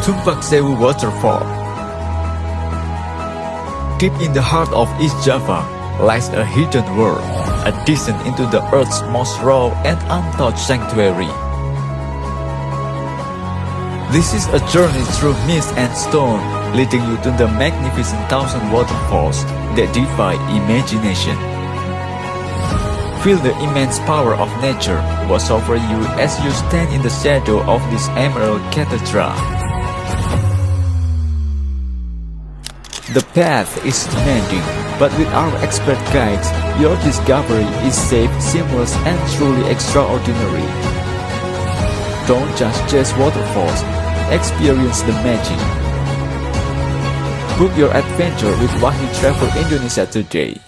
Tumpak Sewu Waterfall. Deep in the heart of East Java lies a hidden world, a descent into the Earth's most raw and untouched sanctuary. This is a journey through mist and stone, leading you to the magnificent thousand waterfalls that defy imagination. Feel the immense power of nature wash over you as you stand in the shadow of this emerald cathedral. The path is demanding, but with our expert guides, your discovery is safe, seamless, and truly extraordinary. Don't just chase waterfalls, experience the magic. Book your adventure with Wahyu Travel Indonesia today.